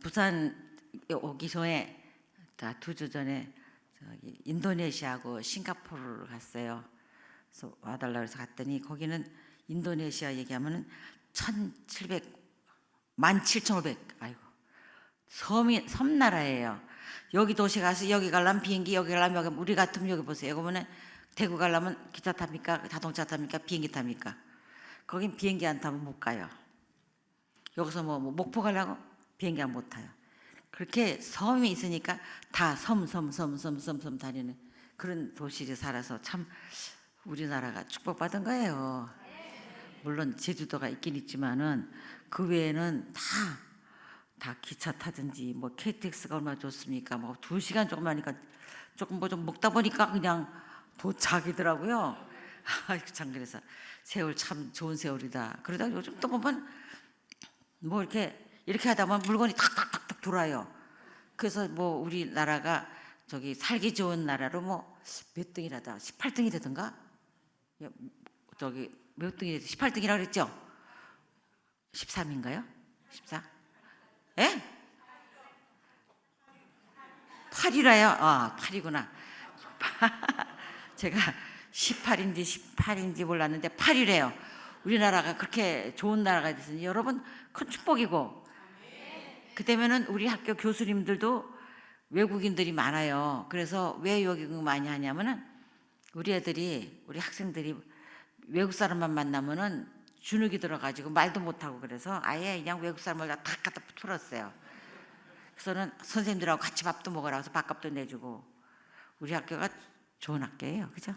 부산 오기 전에 2주 전에 인도네시아하고 싱가포르를 갔어요. 그래서 와달라 그래서 갔더니 거기는 인도네시아 얘기하면은 1,700, 17,500, 아이고 섬나라예요. 여기 도시 가서 여기 가려면 비행기, 여기 가려면 여기, 우리 같으면 여기 보세요. 여기 보면 대구 가려면 기차 탑니까? 자동차 탑니까? 비행기 탑니까? 거긴 비행기 안 타면 못 가요. 여기서 뭐 목포 가려고 비행기 안 못 타요. 그렇게 섬이 있으니까 다 섬 다니는 그런 도시에 살아서 참 우리나라가 축복받은 거예요. 물론 제주도가 있긴 있지만은 그 외에는 다 기차 타든지 뭐 KTX가 얼마나 좋습니까? 뭐 2시간 조금 하니까 조금 뭐 좀 먹다 보니까 그냥 도착이더라고요. 아이고 참 그래서 세월 참 좋은 세월이다. 그러다 요즘 또 보면 뭐 이렇게 하다 보면 물건이 탁탁탁탁 돌아요. 그래서 뭐 우리나라가 저기 살기 좋은 나라로 뭐 몇 등이라다 18등이라든가 저기 몇 등이라다 18등이라 그랬죠? 13인가요? 14? 예? 8이라요? 아 8이구나. 제가 18인지 18인지 몰랐는데 8이래요. 우리나라가 그렇게 좋은 나라가 됐으니 여러분 큰 축복이고, 그다음에는 우리 학교 교수님들도 외국인들이 많아요. 그래서 왜 여기 많이 하냐면은 우리 애들이, 우리 학생들이 외국 사람만 만나면은 주눅이 들어가지고 말도 못하고, 그래서 아예 그냥 외국 사람을 다 갖다 풀었어요. 그래서는 선생님들하고 같이 밥도 먹으라 해서 밥값도 내주고. 우리 학교가 좋은 학교예요, 그죠?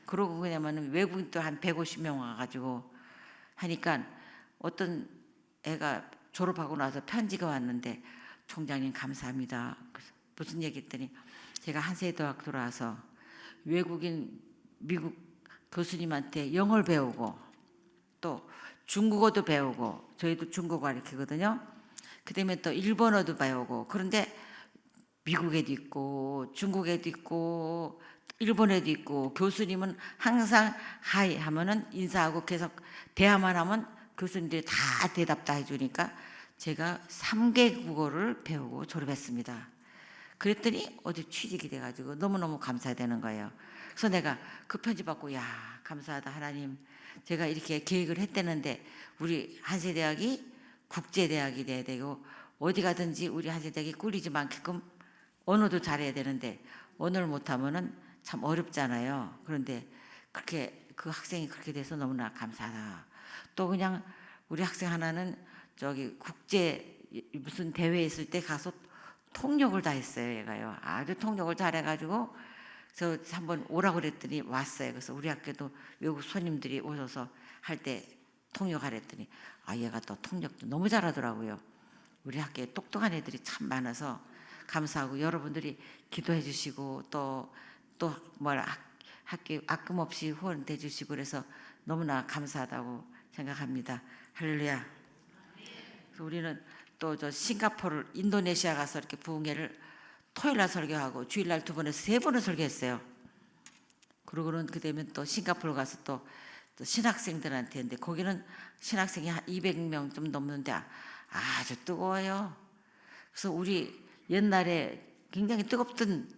그러고 그냐면은 외국인도 한 150명 와가지고 하니까 어떤 애가 졸업하고 나서 편지가 왔는데, 총장님 감사합니다. 그래서 무슨 얘기 했더니 제가 한세대학 들어와서 외국인 미국 교수님한테 영어를 배우고 또 중국어도 배우고, 저희도 중국어 가르치거든요. 그다음에 또 일본어도 배우고, 그런데 미국에도 있고 중국에도 있고 일본에도 있고, 교수님은 항상 하이 하면은 인사하고 계속 대화만 하면 교수님들이 다 대답 다 해주니까 제가 3개 국어를 배우고 졸업했습니다. 그랬더니 어디 취직이 돼가지고 너무너무 감사되는 거예요. 그래서 내가 그 편지 받고, 야 감사하다 하나님, 제가 이렇게 계획을 했다는데 우리 한세대학이 국제대학이 돼야 되고 어디 가든지 우리 한세대학이 꿀리지 않게끔 언어도 잘해야 되는데 언어를 못하면은 참 어렵잖아요. 그런데 그렇게 그 학생이 그렇게 돼서 너무나 감사하다. 또 그냥 우리 학생 하나는 저기 국제 무슨 대회 있을 때 가서 통역을 다 했어요. 얘가요. 아주 통역을 잘해가지고 저 한번 오라고 그랬더니 왔어요. 그래서 우리 학교도 외국 손님들이 오셔서 할 때 통역하랬더니 얘가 또 통역도 너무 잘하더라고요. 우리 학교에 똑똑한 애들이 참 많아서 감사하고, 여러분들이 기도해 주시고 또 학교 아낌없이 후원해 주시고 그래서 너무나 감사하다고 생각합니다. 할렐루야. 우리는 또 저 싱가포르, 인도네시아 가서 이렇게 부흥회를 토요일날 설교하고 주일날 2번에서 3번을 설교했어요. 그러고는 그 되면 또 싱가포르 가서 또 신학생들한테 했는데 거기는 신학생이 한 200명 좀 넘는데 아주 뜨거워요. 그래서 우리 옛날에 굉장히 뜨겁던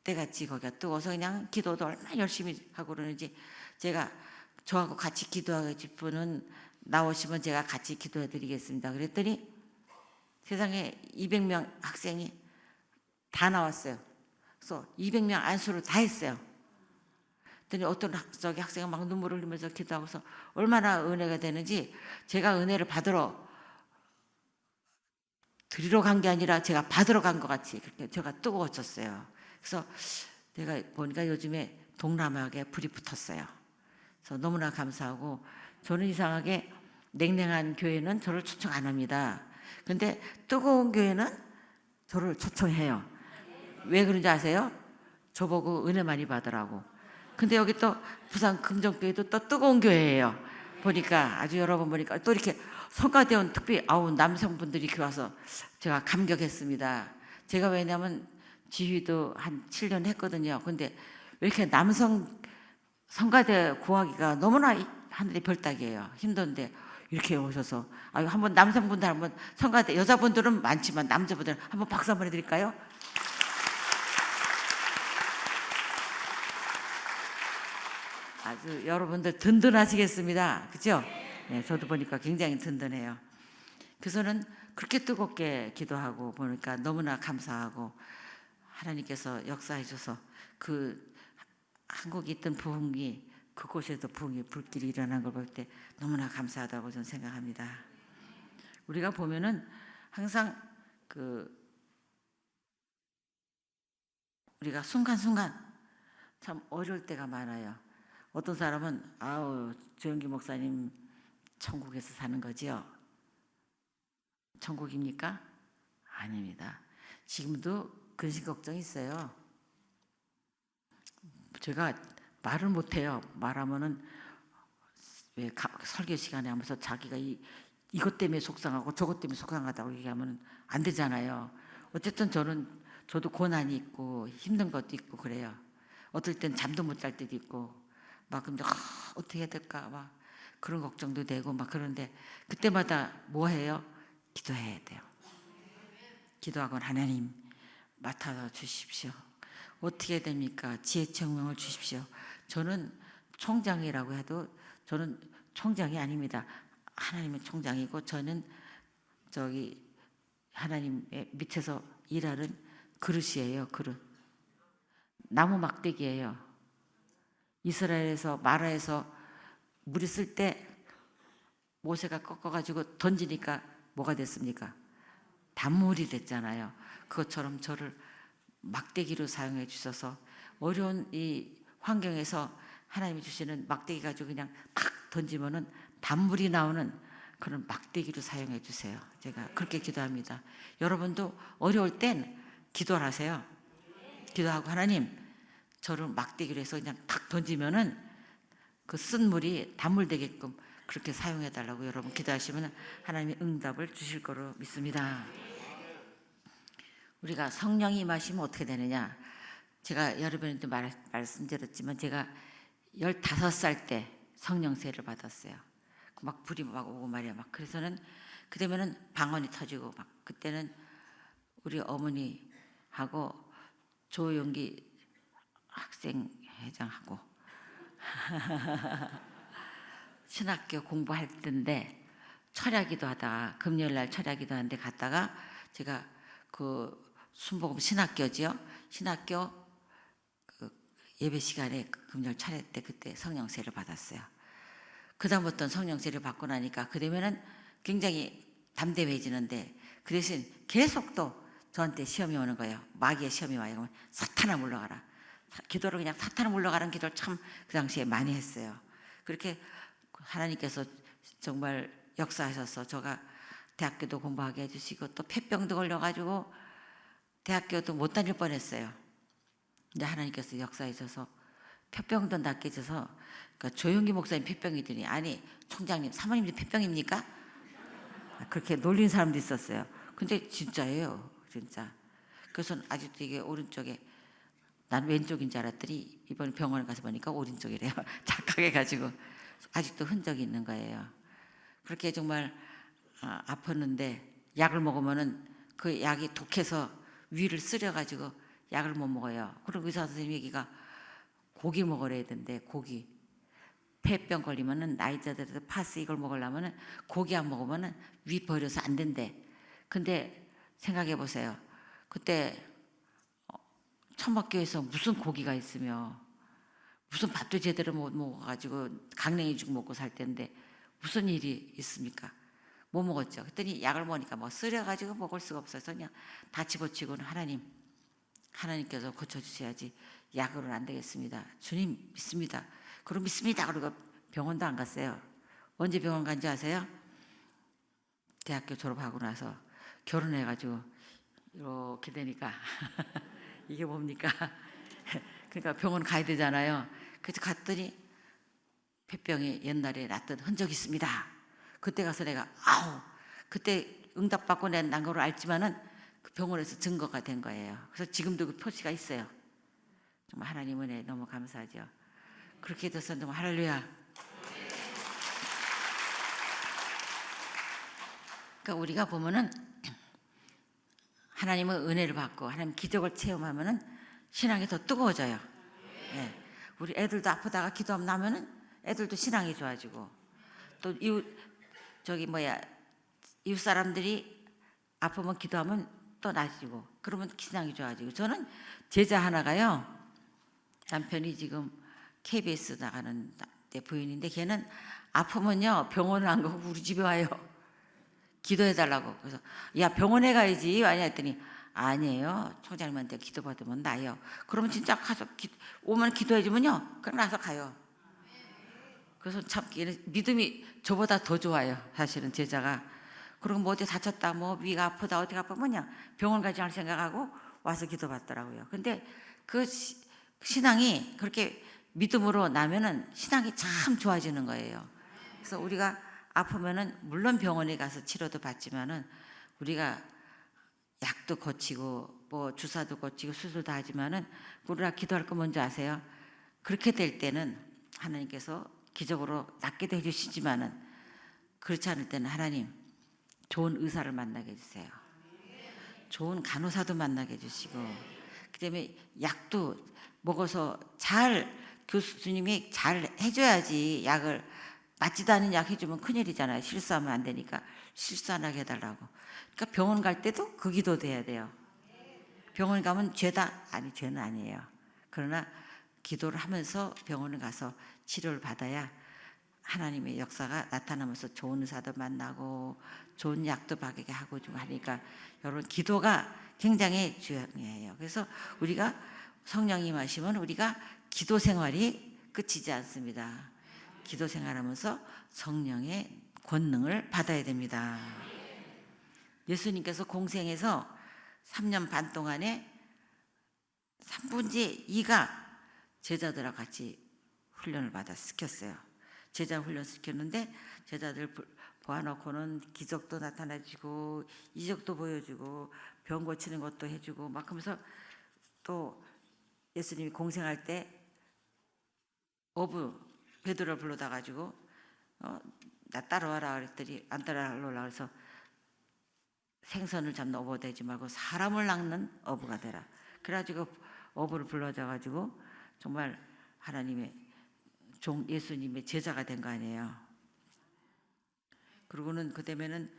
때같이 거기가 뜨거워서 그냥 기도도 얼마나 열심히 하고 그러는지, 제가 저하고 같이 기도하고 싶은 나오시면 제가 같이 기도해 드리겠습니다. 그랬더니 세상에 200명 학생이 다 나왔어요. 그래서 200명 안수를 다 했어요. 그랬더니 어떤 저기 학생이 막 눈물을 흘리면서 기도하고서 얼마나 은혜가 되는지, 제가 은혜를 드리러 간 게 아니라 제가 받으러 간 것 같이 그렇게 제가 뜨거워졌어요. 그래서 내가 보니까 요즘에 동남아에 불이 붙었어요. 그래서 너무나 감사하고, 저는 이상하게 냉랭한 교회는 저를 초청 안 합니다. 근데 뜨거운 교회는 저를 초청해요. 왜 그런지 아세요? 저보고 은혜 많이 받으라고. 근데 여기 또 부산 금정교회도 또 뜨거운 교회예요. 보니까 아주 여러분 보니까 또 이렇게 성가대원 특별히 남성분들이 이렇게 와서 제가 감격했습니다. 제가 왜냐면 지휘도 한 7년 했거든요. 근데 왜 이렇게 남성 성가대 구하기가 너무나 하늘의 별따기예요. 힘든데 이렇게 오셔서 한번 남성분들 한번 성가대 여자분들은 많지만 남자분들은 한번 박수 한번 해드릴까요? 아주 여러분들 든든하시겠습니다. 그죠? 네, 저도 보니까 굉장히 든든해요. 그래서는 그렇게 뜨겁게 기도하고 보니까 너무나 감사하고 하나님께서 역사해 줘서 그 한국에 있던 부흥이 그곳에도 부흥이 불길이 일어난 걸 볼 때 너무나 감사하다고 저는 생각합니다. 우리가 보면은 항상 우리가 순간순간 참 어려울 때가 많아요. 어떤 사람은 조영기 목사님 천국에서 사는 거지요. 천국입니까? 아닙니다. 지금도 근심 걱정이 있어요. 제가 말을 못해요. 말하면은 왜 설교 시간에 하면서 자기가 이것 때문에 속상하고 저것 때문에 속상하다고 얘기하면 안 되잖아요. 어쨌든 저도 고난이 있고 힘든 것도 있고 그래요. 어떨 땐 잠도 못 잘 때도 있고 막 근데 어떻게 해야 될까 막 그런 걱정도 되고 막 그런데 그때마다 뭐 해요? 기도해야 돼요. 기도하고 하나님 맡아 주십시오. 어떻게 됩니까? 지혜 청명을 주십시오. 저는 총장이라고 해도 저는 총장이 아닙니다. 하나님의 총장이고 저는 하나님의 밑에서 일하는 그릇이에요. 그릇. 나무 막대기예요. 이스라엘에서 마라에서 물이 쓸 때 모세가 꺾어가지고 던지니까 뭐가 됐습니까? 단물이 됐잖아요. 그것처럼 저를 막대기로 사용해 주셔서 어려운 이 환경에서 하나님이 주시는 막대기 가지고 그냥 탁 던지면은 단물이 나오는 그런 막대기로 사용해 주세요. 제가 그렇게 기도합니다. 여러분도 어려울 땐 기도를 하세요. 기도하고 하나님 저를 막대기로 해서 그냥 탁 던지면은 그 쓴 물이 단물 되게끔 그렇게 사용해 달라고 여러분 기도하시면 하나님이 응답을 주실 거로 믿습니다. 우리가 성령이 임하시면 어떻게 되느냐? 제가 여러 번에도 말씀드렸지만 제가 15살 때 성령세를 받았어요. 막 불이 막 오고 말이야. 막 그래서는 그러면은 방언이 터지고 막 그때는 우리 어머니하고 조용기 학생회장하고 신학교 공부할 때인데 철야기도 하다가 금요일날 철야기도 하는데 갔다가 제가 그 순복음 신학교지요. 신학교 그 예배 시간에 금요일 차례 때 그때 성령세를 받았어요. 그다음부터는 성령세를 받고 나니까 그러면은 굉장히 담대해지는데 그 대신 계속 또 저한테 시험이 오는 거예요. 마귀의 시험이 와요. 그러면 사탄아 물러가라. 기도를 그냥 사탄아 물러가라는 기도를 참 그 당시에 많이 했어요. 그렇게 하나님께서 정말 역사하셔서 제가 대학교도 공부하게 해주시고 또 폐병도 걸려가지고 대학교도 못 다닐 뻔했어요. 근데 하나님께서 역사하셔서 폐병도 낫게 해줘서 그러니까 조용기 목사님 폐병이더니 아니 총장님 사모님도 폐병입니까? 그렇게 놀린 사람도 있었어요. 근데 진짜예요. 진짜. 그래서 아직도 이게 오른쪽에 난 왼쪽인 줄 알았더니 이번에 병원에 가서 보니까 오른쪽이래요. 착각해가지고 아직도 흔적이 있는 거예요. 그렇게 정말 아팠는데 약을 먹으면은 그 약이 독해서 위를 쓰려가지고 약을 못 먹어요. 그리고 의사 선생님 얘기가 고기 먹으래야 된대. 고기. 폐병 걸리면은 나이자들도 파스 이걸 먹으려면은 고기 안 먹으면은 위 버려서 안 된대. 근데 생각해 보세요. 그때 천막교에서 무슨 고기가 있으며 무슨 밥도 제대로 못 먹어가지고 강냉이죽 먹고 살 텐데 무슨 일이 있습니까? 못 먹었죠. 그랬더니 약을 먹으니까 뭐 쓰려가지고 먹을 수가 없어서 그냥 다 집어치고는 하나님께서 고쳐주셔야지 약으로는 안 되겠습니다. 주님 믿습니다. 그럼 믿습니다. 그리고 병원도 안 갔어요. 언제 병원 간지 아세요? 대학교 졸업하고 나서 결혼해가지고 이렇게 되니까 이게 뭡니까? 그러니까 병원 가야 되잖아요. 그래서 갔더니 폐병이 옛날에 났던 흔적이 있습니다. 그때 가서 내가 그때 응답받고 난 거를 알지만은 그 병원에서 증거가 된 거예요. 그래서 지금도 그 표시가 있어요. 정말 하나님 은혜 너무 감사하죠. 그렇게 돼서 정말 할렐루야. 그러니까 우리가 보면은 하나님의 은혜를 받고 하나님 기적을 체험하면은 신앙이 더 뜨거워져요. 예. 우리 애들도 아프다가 기도하면 나면은 애들도 신앙이 좋아지고, 또 이웃 사람들이 아프면 기도하면 또 나아지고, 그러면 신앙이 좋아지고. 저는 제자 하나가요, 남편이 지금 KBS 나가는 부인인데, 걔는 아프면요 병원을 안 가고 우리 집에 와요. 기도해 달라고. 그래서 야, 병원에 가야지 아니 했더니, 아니에요, 총장님한테 기도 받으면 나요. 그러면 진짜 가서 오면 기도해 주면요 그럼 나서 가요. 그래서 참 얘는 믿음이 저보다 더 좋아요, 사실은 제자가. 그리고 뭐 어디 다쳤다, 뭐 위가 아프다, 어디가 아프면요 병원 가지 않을 생각하고 와서 기도 받더라고요. 근데 그 신앙이 그렇게 믿음으로 나면은 신앙이 참 좋아지는 거예요. 그래서 우리가 아프면은 물론 병원에 가서 치료도 받지만은, 우리가 약도 거치고 뭐 주사도 거치고 수술도 하지만은, 우리가 기도할 거 뭔지 아세요? 그렇게 될 때는 하나님께서 기적으로 낫게도 해주시지만은, 그렇지 않을 때는 하나님 좋은 의사를 만나게 해주세요. 좋은 간호사도 만나게 해주시고, 그다음에 약도 먹어서 잘, 교수님이 잘 해줘야지. 약을 맞지도 않은 약 해주면 큰일이잖아요. 실수하면 안 되니까 실수 안 하게 해달라고. 그러니까 병원 갈 때도 그 기도도 해야 돼요. 병원 가면 죄다, 아니 죄는 아니에요. 그러나 기도를 하면서 병원에 가서 치료를 받아야 하나님의 역사가 나타나면서 좋은 의사도 만나고 좋은 약도 받게 하고 좀 하니까, 여러분 기도가 굉장히 중요해요. 그래서 우리가 성령이 임하시면 우리가 기도 생활이 끝이지 않습니다. 기도 생활하면서 성령의 권능을 받아야 됩니다. 예수님께서 공생에서 3년 반 동안에 3분의 2가 제자들하고 같이 훈련을 받아 시켰어요. 제자 훈련 시켰는데, 제자들 보아놓고는 기적도 나타나주고 이적도 보여주고 병 고치는 것도 해주고 막 하면서, 또 예수님이 공생할 때 어부 베드로를 불러다 가지고 나 따라와라 그랬더니 안 따라오려고 해서, 생선을 잡는 어부가 되지 말고 사람을 낚는 어부가 되라. 그래가지고 어부를 불러줘 가지고 정말 하나님의 종 예수님의 제자가 된 거 아니에요. 그러고는 그다음에는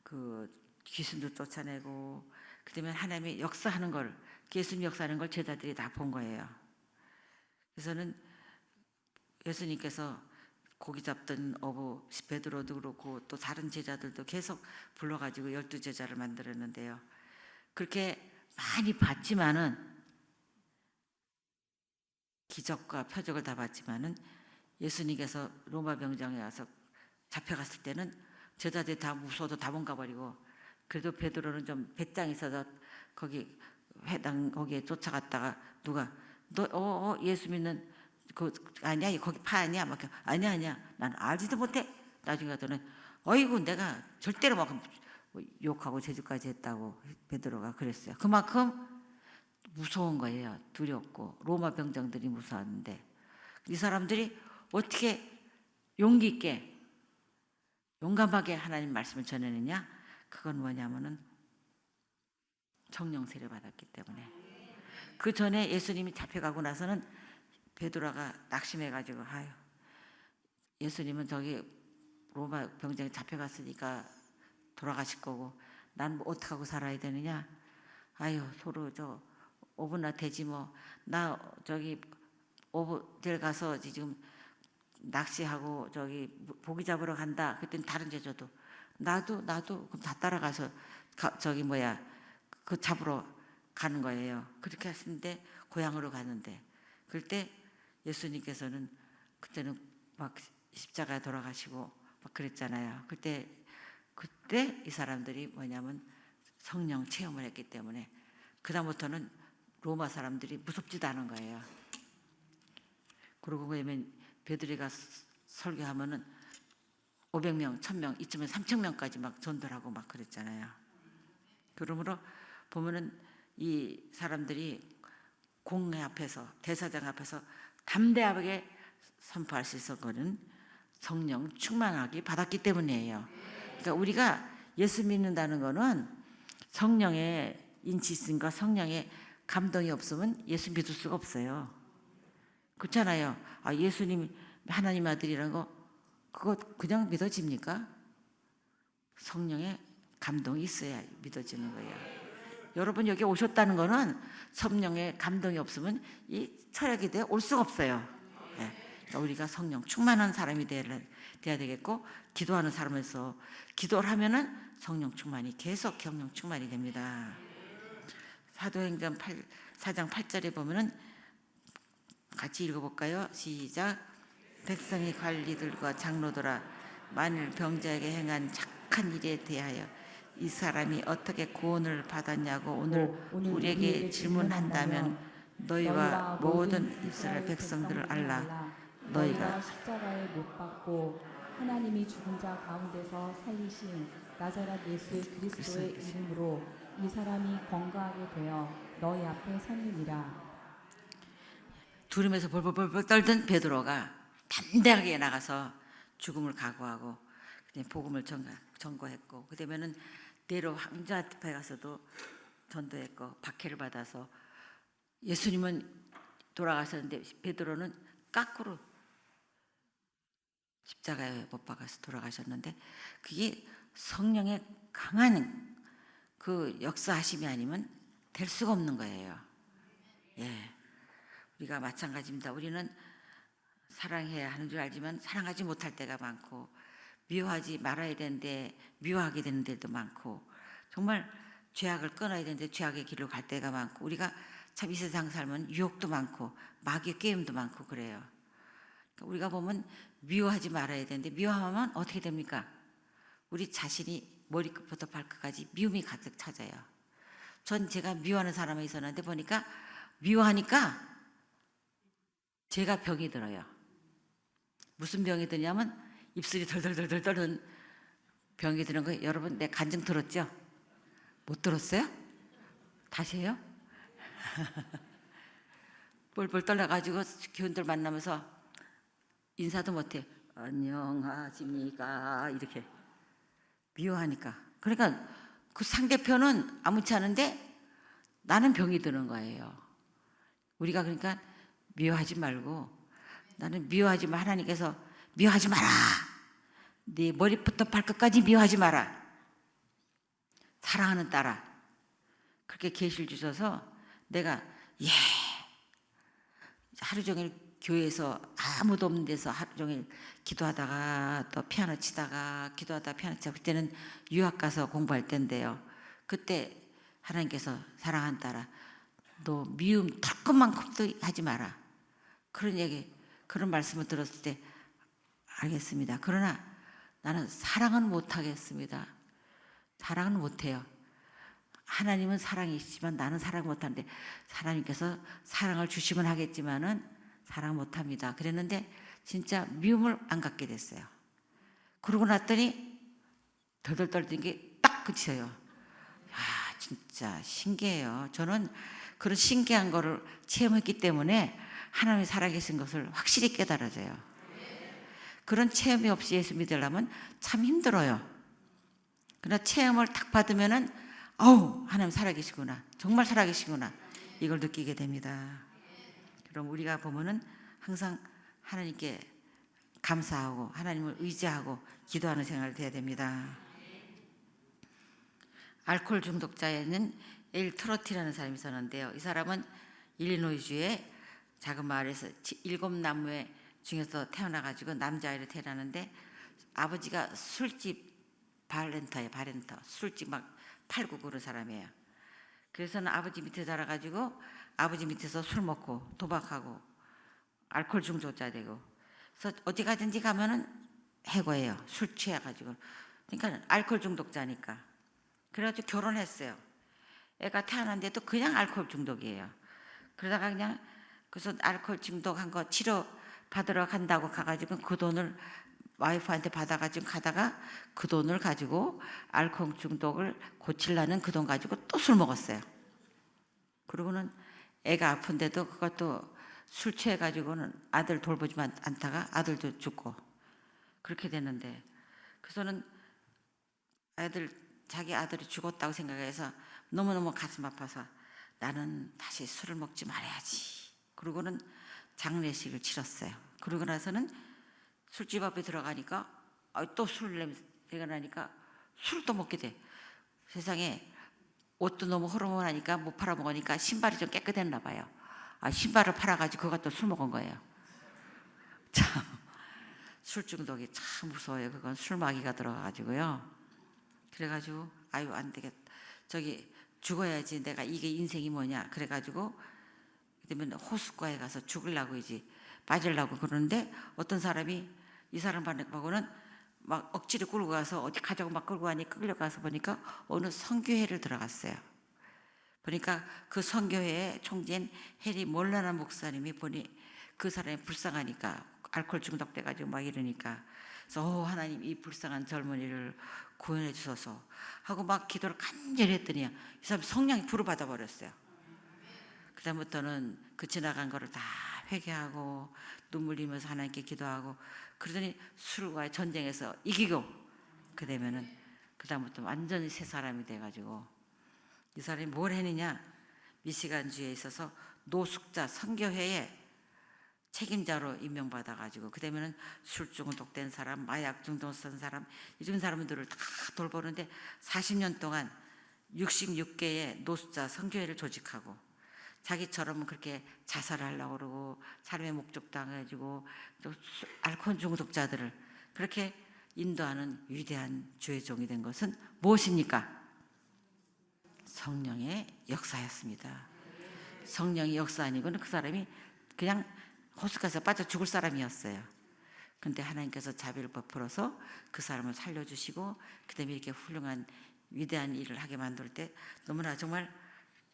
그 귀신도 쫓아내고, 그다음에 하나님의 역사하는 걸, 예수님 역사하는 걸 제자들이 다 본 거예요. 그래서는 예수님께서 고기 잡던 어부 베드로도 그렇고 또 다른 제자들도 계속 불러가지고 12제자를 만들었는데요. 그렇게 많이 봤지만은, 기적과 표적을 다 봤지만은, 예수님께서 로마 병장에 와서 잡혀갔을 때는 제자들이 다 무서워도 다 못 가버리고, 그래도 베드로는 좀 배짱 있어서 거기 회당 거기에 쫓아갔다가, 누가 너 예수 믿는 그 아니야 거기 파 아니야 막, 아니야 난 알지도 못해. 나중에 가서는 어이구 내가 절대로 막 욕하고 제주까지 했다고 베드로가 그랬어요. 그만큼 무서운 거예요. 두렵고 로마 병장들이 무서웠는데, 이 사람들이 어떻게 용기 있게 용감하게 하나님 말씀을 전해내냐? 그건 뭐냐면은 성령 세례 받았기 때문에. 그 전에 예수님이 잡혀가고 나서는 베드로가 낙심해가지고, 아유, 예수님은 저기 로마 병장에 잡혀갔으니까 돌아가실 거고 난 뭐 어떡하고 살아야 되느냐? 아유, 서로 저 어부나 되지 뭐. 나 저기 어부들 가서 지금 낚시하고 저기 고기 잡으러 간다. 그랬더니 다른 제자도 나도 그럼 다 따라가서 그 잡으러 가는 거예요. 그렇게 하시는데 고향으로 가는데, 그럴 때 예수님께서는 그때는 막 십자가에 돌아가시고 막 그랬잖아요. 그때 이 사람들이 뭐냐면 성령 체험을 했기 때문에 그다음부터는 로마 사람들이 무섭지도 않은 거예요. 그러고 그러면 베드로가 설교하면은 500명, 1000명, 이쯤에 3000명까지 막 전도하고 막 그랬잖아요. 그러므로 보면은 이 사람들이 공회 앞에서, 대사장 앞에서 담대하게 선포할 수 있었거든. 성령 충만하게 받았기 때문이에요. 그러니까 우리가 예수 믿는다는 거는 성령의 인치 있으니까 성령의 감동이 없으면 예수 믿을 수가 없어요. 그렇잖아요. 아, 예수님 하나님 아들이라는 거 그거 그냥 믿어집니까? 성령의 감동이 있어야 믿어지는 거예요. 여러분 여기 오셨다는 거는 성령의 감동이 없으면 이 철학에 대해 올 수가 없어요. 네. 그러니까 우리가 성령 충만한 사람이 돼야 되겠고, 기도하는 사람에서 기도를 하면은 성령 충만이 계속 성령 충만이 됩니다. 사도행전 4장 8절에 보면은 같이 읽어볼까요? 시작. 백성이 관리들과 장로들아, 만일 병자에게 행한 착한 일에 대하여 이 사람이 어떻게 구원을 받았냐고 오늘 우리에게 질문한다면 너희와 모든 이스라엘 백성들을 알라. 너희가 십자가에 못 박고 하나님이 죽은 자 가운데서 살리신 나사렛 예수 그리스도의 이름으로 이 사람이 건강하게 되어 너희 앞에 섰느니라. 두려움에서 벌벌벌 떨던 베드로가 담대하게 나가서 죽음을 각오하고 복음을 전거했고, 그다음에는 네로 황제 앞에 가서도 전도했고 박해를 받아서 예수님은 돌아가셨는데 베드로는 거꾸로 십자가에 못 박아서 돌아가셨는데, 그게 성령의 강한 그 역사하심이 아니면 될 수가 없는 거예요. 예, 우리가 마찬가지입니다. 우리는 사랑해야 하는 줄 알지만 사랑하지 못할 때가 많고, 미워하지 말아야 되는데 미워하게 되는 데도 많고, 정말 죄악을 끊어야 되는데 죄악의 길로 갈 때가 많고, 우리가 참 이 세상 살면 유혹도 많고 마귀의 게임도 많고 그래요. 그러니까 우리가 보면 미워하지 말아야 되는데 미워하면 어떻게 됩니까? 우리 자신이 머리끝부터 발끝까지 미움이 가득 찾아요. 전 제가 미워하는 사람이 있었는데 보니까 미워하니까 제가 병이 들어요. 무슨 병이 드냐면 입술이 덜덜덜덜 떠는 병이 드는 거. 여러분 내 간증 들었죠? 못 들었어요? 다시 해요? 뻘뻘 떨려가지고 교인들 만나면서 인사도 못해. 안녕하십니까 이렇게. 미워하니까. 그러니까 그 상대편은 아무렇지 않은데 나는 병이 드는 거예요. 우리가 그러니까 미워하지 말고, 나는 미워하지 마. 하나님께서 미워하지 마라. 네 머리부터 발끝까지 미워하지 마라. 사랑하는 딸아. 그렇게 계시를 주셔서 내가 하루 종일 교회에서 아무도 없는 데서 하루 종일 기도하다가 또 피아노 치다가 기도하다가 피아노 치다가, 그때는 유학 가서 공부할 때인데요. 그때 하나님께서 사랑하는 딸아, 너 미움 털끝만큼도 하지 마라. 그런 얘기, 그런 말씀을 들었을 때 알겠습니다. 그러나 나는 사랑은 못하겠습니다. 사랑은 못해요. 하나님은 사랑이시지만 나는 사랑 못하는데, 하나님께서 사랑을 주시면 하겠지만은 사랑 못합니다. 그랬는데 진짜 미움을 안 갖게 됐어요. 그러고 났더니 덜덜 떨던 게 딱 그쳐요. 야, 진짜 신기해요. 저는 그런 신기한 거를 체험했기 때문에 하나님이 살아계신 것을 확실히 깨달아져요. 그런 체험이 없이 예수 믿으려면 참 힘들어요. 그러나 체험을 딱 받으면은 하나님 살아계시구나, 정말 살아계시구나, 이걸 느끼게 됩니다. 그럼 우리가 보면은 항상 하나님께 감사하고 하나님을 의지하고 기도하는 생활이 돼야 됩니다. 알코올 중독자에는 에일 트로티라는 사람이 있었는데요. 이 사람은 일리노이주의 작은 마을에서 7 중에서 태어나가지고 남자아이를 태어나는데, 아버지가 술집 바렌터, 술집 막 팔고 그런 사람이에요. 그래서는 아버지 밑에 자라가지고 아버지 밑에서 술 먹고 도박하고 알코올 중독자 되고, 그래서 어디 가든지 가면은 해고해요. 술 취해가지고. 그러니까 알코올 중독자니까. 그래가지고 결혼했어요. 애가 태어났는데도 그냥 알코올 중독이에요. 그러다가 그냥 그래서 알코올 중독한 거 치료 받으러 간다고 가가지고 그 돈을 와이프한테 받아가지고 가다가 그 돈을 가지고 알코올 중독을 고치려는 그 돈 가지고 또 술 먹었어요. 그러고는 애가 아픈데도 그것도 술 취해가지고는 아들 돌보지만 않다가 아들도 죽고 그렇게 됐는데, 그래서는 아들 자기 아들이 죽었다고 생각해서 너무너무 가슴 아파서 나는 다시 술을 먹지 말아야지. 그러고는 장례식을 치렀어요. 그러고 나서는 술집 앞에 들어가니까 또 술 냄새가 나니까 술을 또 먹게 돼. 세상에 옷도 너무 허름하니까 못 팔아먹으니까 신발이 좀 깨끗했나 봐요. 신발을 팔아가지고 그거 또 술 먹은 거예요. 참, 술 중독이 참 무서워요. 그건 술마귀가 들어가가지고요. 그래가지고 아유 안 되겠다. 저기 죽어야지. 내가 이게 인생이 뭐냐. 그래가지고 그러면 호숫가에 가서 죽으려고 이제 빠지려고 그러는데 어떤 사람이 이 사람하고는 막 억지로 끌고 가서 어디 가자고 막 끌고 가니 끌려가서 보니까 어느 성교회를 들어갔어요. 보니까 그 성교회의 총재인 해리 몰라나 목사님이 보니 그 사람이 불쌍하니까 알코올 중독돼가지고 막 이러니까 그래서 하나님 이 불쌍한 젊은이를 구원해 주소서 하고 막 기도를 간절히 했더니 이 사람 성령이 부르받아 버렸어요. 그다음부터는 그 지나간 거를 다 회개하고 눈물 흘리면서 하나님께 기도하고 그러더니 술과의 전쟁에서 이기고 그다음에는 그다음부터 완전히 새 사람이 돼가지고 이 사람이 뭘 했느냐. 미시간주에 있어서 노숙자 선교회에 책임자로 임명받아가지고 그다음에는 술 중독된 사람, 마약 중독된 사람 이런 사람들을 다 돌보는데 40년 동안 66개의 노숙자 선교회를 조직하고 자기처럼 그렇게 자살하려고 그러고 삶의 목적도 안 가지고 또 알코올 중독자들을 그렇게 인도하는 위대한 주의 종이 된 것은 무엇입니까? 성령의 역사였습니다. 성령의 역사 아니고는 그 사람이 그냥 호숫가에서 빠져 죽을 사람이었어요. 근데 하나님께서 자비를 베풀어서 그 사람을 살려주시고 그다음에 이렇게 훌륭한 위대한 일을 하게 만들 때 너무나 정말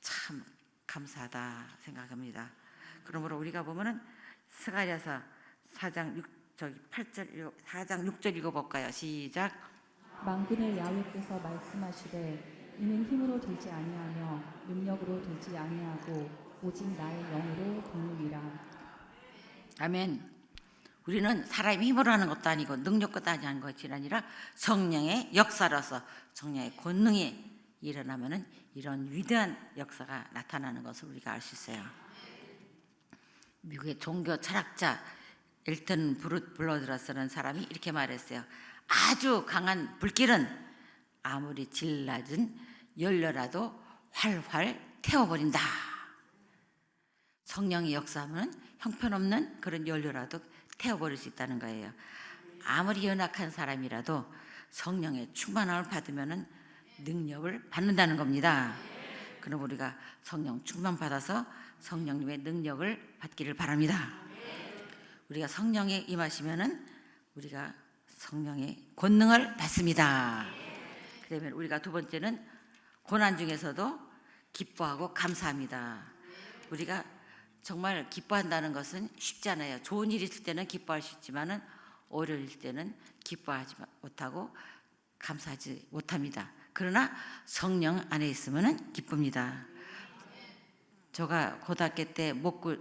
참 감사하다 생각합니다. 그러므로 우리가 보면은 스가랴서 4장 6절 읽어볼까요? 시작. 만군의 야훼께서 말씀하시되 이는 힘으로 되지 아니하며 능력으로 되지 아니하고 오직 나의 영으로 되느니라. 아멘. 우리는 사람이 힘으로 하는 것도 아니고 능력것도 아닌 것이 아니라 성령의 역사로서 성령의 권능이 일어나면은 이런 위대한 역사가 나타나는 것을 우리가 알 수 있어요. 미국의 종교 철학자 엘튼 블러드라스라는 사람이 이렇게 말했어요. 아주 강한 불길은 아무리 질 낮은 연료라도 활활 태워버린다. 성령의 역사하면 형편없는 그런 연료라도 태워버릴 수 있다는 거예요. 아무리 연약한 사람이라도 성령의 충만함을 받으면 능력을 받는다는 겁니다. 그럼 우리가 성령 충만 받아서 성령님의 능력을 받기를 바랍니다. 우리가 성령에 임하시면은 우리가 성령의 권능을 받습니다. 그러면 우리가 두 번째는 고난 중에서도 기뻐하고 감사합니다. 우리가 정말 기뻐한다는 것은 쉽지 않아요. 좋은 일이 있을 때는 기뻐할 수 있지만은 어려울 때는 기뻐하지 못하고 감사하지 못합니다. 그러나 성령 안에 있으면은 기쁩니다. 제가 고등학교 때 먹고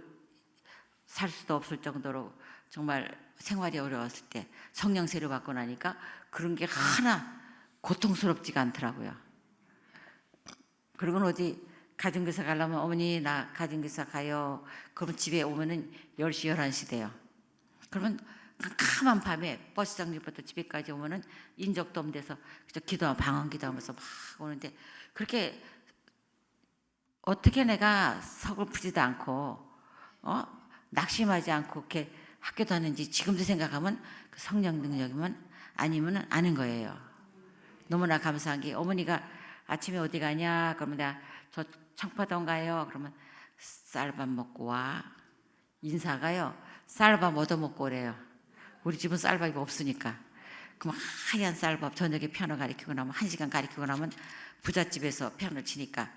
살 수도 없을 정도로 정말 생활이 어려웠을 때 성령 세례 받고 나니까 그런 게 하나 고통스럽지가 않더라고요. 그리고 어디 가정교사 가려면 어머니 나 가정교사 가요. 그러면 집에 오면은 10시 11시 돼요. 그러면 캄캄한 밤에 버스 정류부터 집에까지 오면은 인적도 없는 데서 기도하고 방언 기도하면서 막 오는데 그렇게 어떻게 내가 서글프지도 않고 낙심하지 않고 이렇게 학교 다니는지 지금도 생각하면 그 성령 능력이면 아니면 아는 거예요. 너무나 감사한 게 어머니가 아침에 어디 가냐 그러면 내가 저 청파동 가요. 그러면 쌀밥 먹고 와. 인사가요. 쌀밥 얻어먹고 오래요. 우리 집은 쌀밥이 없으니까. 그럼 하얀 쌀밥 저녁에 피아노 가르치고 나면 1시간 가르치고 나면 부잣집에서 피아노 치니까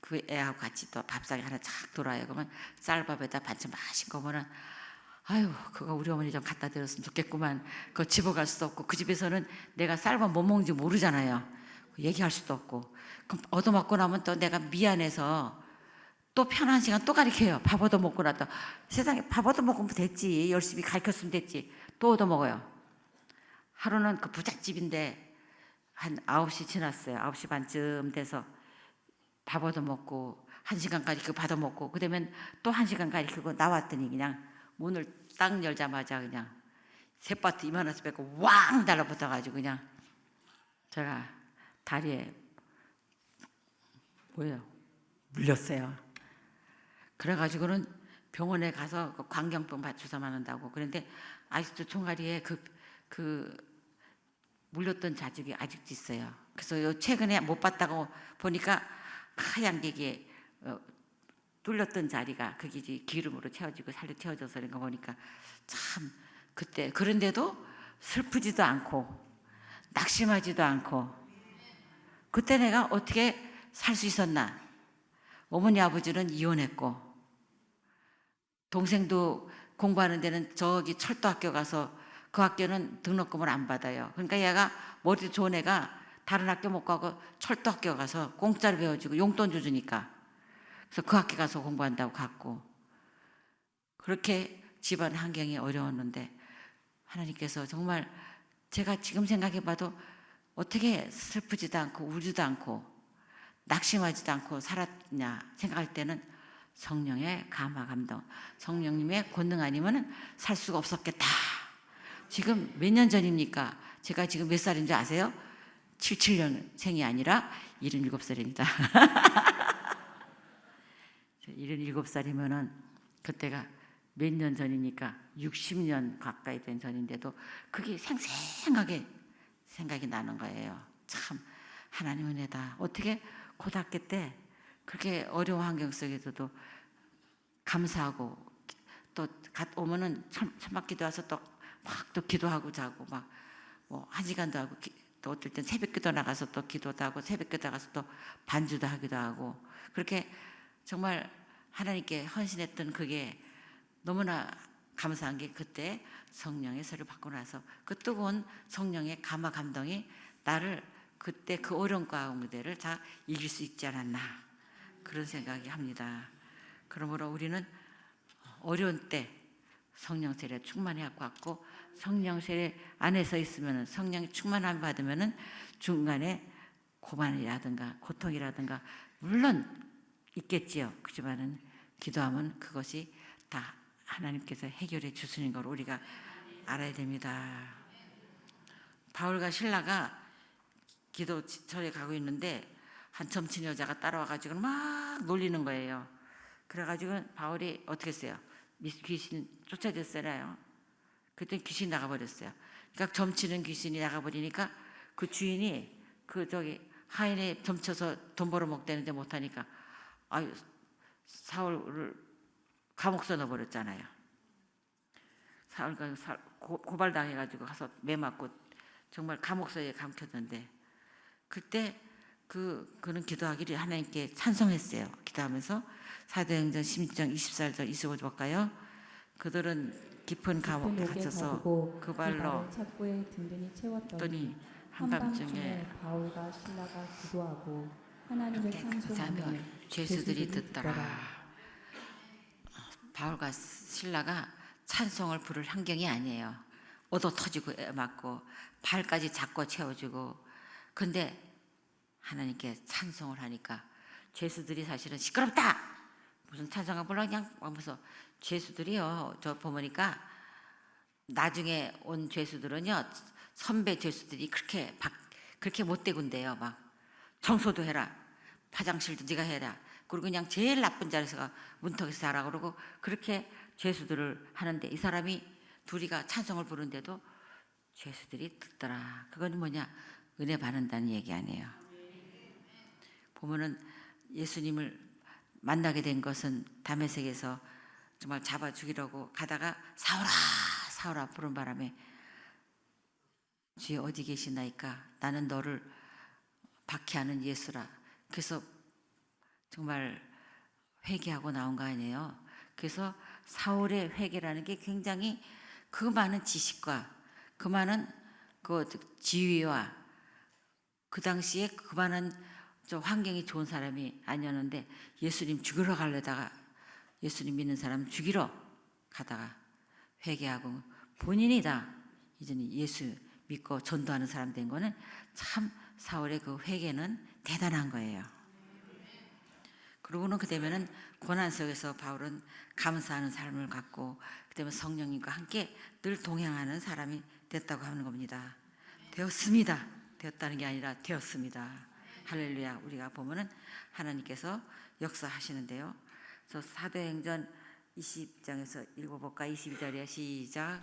그 애하고 같이 또 밥상에 하나 착 돌아요. 그러면 쌀밥에다 반찬 맛있는 거 보면 아유 그거 우리 어머니 좀 갖다 드렸으면 좋겠구만. 그거 집어갈 수도 없고 그 집에서는 내가 쌀밥 뭐 먹는지 모르잖아요. 얘기할 수도 없고 그럼 얻어먹고 나면 또 내가 미안해서 또 편한 시간 또 가르쳐요. 밥 얻어먹고 나서 세상에 밥 얻어먹으면 됐지. 열심히 가르쳤으면 됐지. 또 얻어먹어요. 하루는 그 부잣집인데 한 9시 지났어요. 9시 반쯤 돼서 밥 얻어 먹고 1시간 가리키고 받아 먹고 그러면 또 1시간 가리키고 나왔더니 그냥 문을 딱 열자마자 그냥 셋바트 이만해서 뺏고 왕 달라붙어가지고 그냥 제가 다리에 물렸어요. 그래가지고는 병원에 가서 그 광경병 주사 맞는다고 그런데 아직도 종아리에 그 물렸던 자국이 아직도 있어요. 그래서 요 최근에 못 봤다고 보니까 하얀 게 뚫렸던 자리가 그게 이제 기름으로 채워지고 살로 채워져서 그런 거 보니까 참 그때 그런데도 슬프지도 않고 낙심하지도 않고 그때 내가 어떻게 살 수 있었나. 어머니 아버지는 이혼했고 동생도 공부하는 데는 저기 철도학교 가서 그 학교는 등록금을 안 받아요. 그러니까 얘가 머리 좋은 애가 다른 학교 못 가고 철도학교 가서 공짜로 배워주고 용돈 주니까 그래서 그 학교 가서 공부한다고 갔고 그렇게 집안 환경이 어려웠는데 하나님께서 정말 제가 지금 생각해봐도 어떻게 슬프지도 않고 울지도 않고 낙심하지도 않고 살았냐 생각할 때는 성령의 감화 감동, 성령님의 권능 아니면 살 수가 없었겠다. 지금 몇 년 전입니까? 제가 지금 몇 살인 줄 아세요? 77년생이 아니라 77살입니다. 77살이면은 그때가 몇 년 전이니까 60년 가까이 된 전인데도 그게 생생하게 생각이 나는 거예요. 참 하나님 은혜다. 어떻게 고등학교 때 그렇게 어려운 환경 속에서도 감사하고 또 오면은 천막기도 와서 또 막 또 기도하고 자고 막 뭐 1시간도 하고 또 어떨 땐 새벽기도 나가서 또 기도도 하고 새벽기도 나가서 또 반주도 하기도 하고 그렇게 정말 하나님께 헌신했던 그게 너무나 감사한 게 그때 성령의 세를 받고 나서 그 뜨거운 성령의 감화 감동이 나를 그때 그 어려운 가운데를 다 이길 수 있지 않았나 그런 생각이 합니다. 그러므로 우리는 어려운 때 성령 세례 충만히 갖고 성령 세례 안에서 있으면 성령이 충만함 받으면은 중간에 고난이라든가 고통이라든가 물론 있겠지요. 그렇지만은 기도하면 그것이 다 하나님께서 해결해 주시는 걸 우리가 알아야 됩니다. 바울과 실라가 기도절에 가고 있는데 한 점친 여자가 따라와가지고 막 놀리는 거예요. 그래가지고 바울이 어떻게 했어요? 귀신 쫓아졌잖아요. 그때 귀신 나가버렸어요. 그러니까 점치는 귀신이 나가버리니까 그 주인이 그 저기 하인에 점쳐서 돈 벌어먹대는데 못하니까 아유 사울을 감옥서 넣어버렸잖아요. 사울가 고발당해가지고 가서 매 맞고 정말 감옥서에 감켰는데 그때 그는 기도하기를 하나님께 찬송했어요. 기도하면서 사도행전 16장 24절 25절 볼까요? 그들은 깊은 감옥에 갇혀서 그 발로 착고에 든든히 채웠더니 한밤중에 바울과 실라가 기도하고 하나님을 찬송하며 죄수들이 듣더라. 바울과 실라가 찬송을 부를 환경이 아니에요. 얻어 터지고 맞고 발까지 잡고 채워주고 근데 하나님께 찬송을 하니까 죄수들이 사실은 시끄럽다 무슨 찬송을 불러 그냥 하면서 죄수들이요 저 보니까 나중에 온 죄수들은요 선배 죄수들이 그렇게 못돼 군대요. 막 청소도 해라 화장실도 네가 해라 그리고 그냥 제일 나쁜 자리에서 문턱에서 자라 그러고 그렇게 죄수들을 하는데 이 사람이 둘이가 찬송을 부르는데도 죄수들이 듣더라. 그건 뭐냐 은혜 받는다는 얘기 아니에요. 보면은 예수님을 만나게 된 것은 다메섹에서 정말 잡아 죽이려고 가다가 사울아 사울아 부른 바람에 주여 어디 계시나이까 나는 너를 박해하는 예수라. 그래서 정말 회개하고 나온 거 아니에요. 그래서 사울의 회개라는 게 굉장히 그 많은 지식과 그 많은 그 지위와 그 당시에 그 많은 좀 환경이 좋은 사람이 아니었는데 예수님 죽이러 가려다가 예수님 믿는 사람 죽이러 가다가 회개하고 본인이 다 이제는 예수 믿고 전도하는 사람 된 거는 참 사울의 그 회개는 대단한 거예요. 그러고는 그다음에는 고난 속에서 바울은 감사하는 삶을 갖고 그다음에 성령님과 함께 늘 동행하는 사람이 됐다고 하는 겁니다. 되었습니다. 되었다는 게 아니라 되었습니다. 할렐루야. 우리가 보면은 하나님께서 역사하시는데요. 그래서 사도행전 20장에서 읽어볼까? 22절에 시작.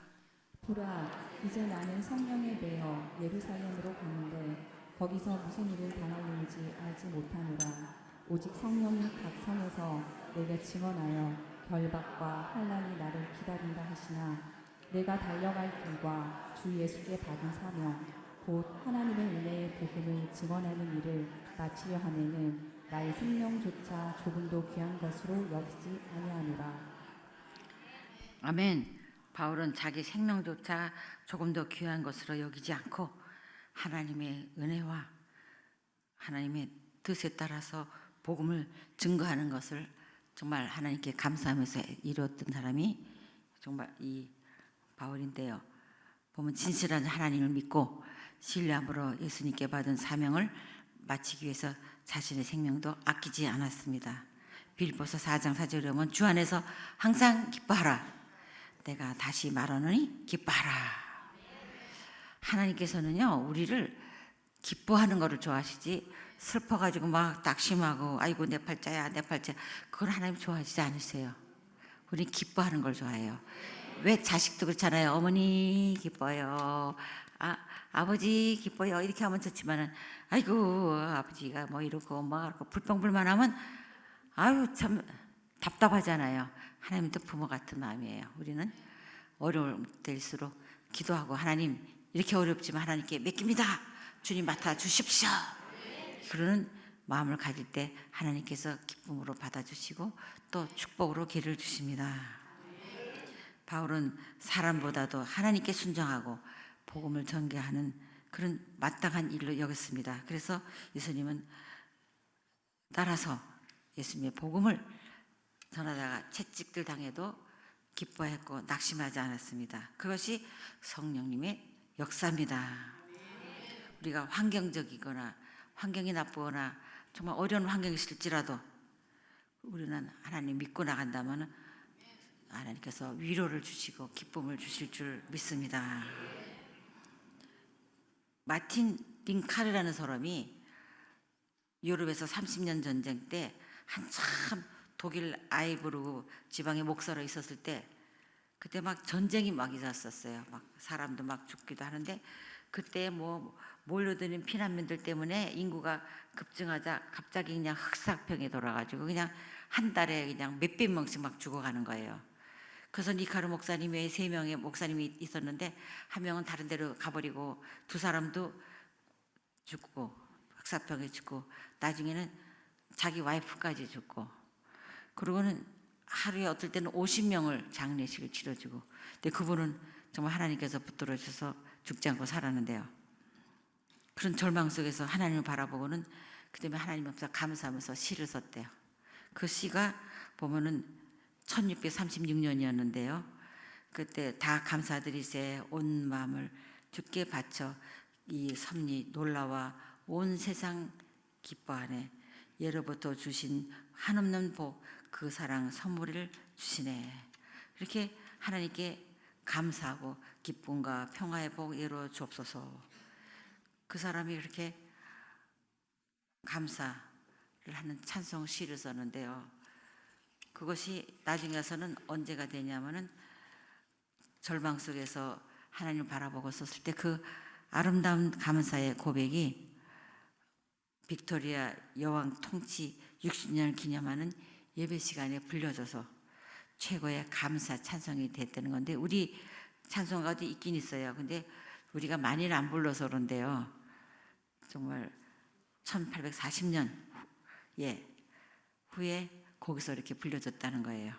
보라, 이제 나는 성령에 매여 예루살렘으로 가는데 거기서 무슨 일을 당하는지 알지 못하노라. 오직 성령이 각 성에서 내게 증언하여 결박과 환난이 나를 기다린다 하시나 내가 달려갈 길과 주 예수께 받은 사명 곧 하나님의 은혜의 복음을 증언하는 일을 마치려 하면은 나의 생명조차 조금도 귀한 것으로 여기지 아니하노라. 아멘. 바울은 자기 생명조차 조금 더 귀한 것으로 여기지 않고 하나님의 은혜와 하나님의 뜻에 따라서 복음을 증거하는 것을 정말 하나님께 감사하면서 이루었던 사람이 정말 이 바울인데요. 보면 진실한 하나님을 믿고 신뢰함으로 예수님께 받은 사명을 마치기 위해서 자신의 생명도 아끼지 않았습니다. 빌립보서 4장 4절에 보면 주 안에서 항상 기뻐하라. 내가 다시 말하노니 기뻐하라. 하나님께서는요 우리를 기뻐하는 것을 좋아하시지 슬퍼가지고 막 낙심하고 아이고 내 팔자야 내 팔자 그걸 하나님 좋아하시지 않으세요. 우리 기뻐하는 걸 좋아해요. 왜 자식도 그렇잖아요. 어머니 기뻐요. 아버지 기뻐요. 이렇게 하면 좋지만은 아이고 아버지가 뭐 이러고 뭐 불평불만하면 아유 참 답답하잖아요. 하나님도 부모 같은 마음이에요. 우리는 어려울 때일수록 기도하고 하나님 이렇게 어렵지만 하나님께 맡깁니다. 주님 맡아 주십시오. 그러는 마음을 가질 때 하나님께서 기쁨으로 받아주시고 또 축복으로 길을 주십니다. 바울은 사람보다도 하나님께 순종하고 복음을 전개하는 그런 마땅한 일로 여겼습니다. 그래서 예수님은 따라서 예수님의 복음을 전하다가 채찍들 당해도 기뻐했고 낙심하지 않았습니다. 그것이 성령님의 역사입니다. 우리가 환경적이거나 환경이 나쁘거나 정말 어려운 환경이 있을지라도 우리는 하나님 믿고 나간다면 하나님께서 위로를 주시고 기쁨을 주실 줄 믿습니다. 마틴 링카르라는 사람이 유럽에서 30년 전쟁 때 한참 독일 아이부르그 지방에 목사로 있었을 때 그때 막 전쟁이 막 있었어요. 막 사람도 막 죽기도 하는데 그때 뭐 몰려드는 피난민들 때문에 인구가 급증하자 갑자기 그냥 흑사병에 돌아가지고 그냥 한 달에 그냥 몇백 명씩 막 죽어가는 거예요. 그래서 니카르 목사님 외에 3명의 목사님이 있었는데 한 명은 다른 데로 가버리고 두 사람도 죽고 흑사병에 죽고 나중에는 자기 와이프까지 죽고 그러고는 하루에 어떨 때는 50명을 장례식을 치러주고 근데 그분은 정말 하나님께서 붙들어 주셔서 죽지 않고 살았는데요. 그런 절망 속에서 하나님을 바라보고는 그다음에 하나님 앞에서 감사하면서 시를 썼대요. 그 시가 보면은 1636년이었는데요. 그때 다 감사드리세 온 마음을 주께 바쳐 이 섭리 놀라와 온 세상 기뻐하네 예로부터 주신 한없는 복 그 사랑 선물을 주시네. 이렇게 하나님께 감사하고 기쁨과 평화의 복 이루어 주옵소서. 그 사람이 그렇게 감사를 하는 찬송 시를 썼는데요. 그것이 나중에 가서는 언제가 되냐면은 절망 속에서 하나님을 바라보고 썼을 때 그 아름다운 감사의 고백이 빅토리아 여왕 통치 60년을 기념하는 예배 시간에 불려져서 최고의 감사 찬송이 됐다는 건데 우리 찬송가도 있긴 있어요. 근데 우리가 많이는 안 불러서 그런데요. 정말 1840년 후에 거기서 이렇게 불려졌다는 거예요.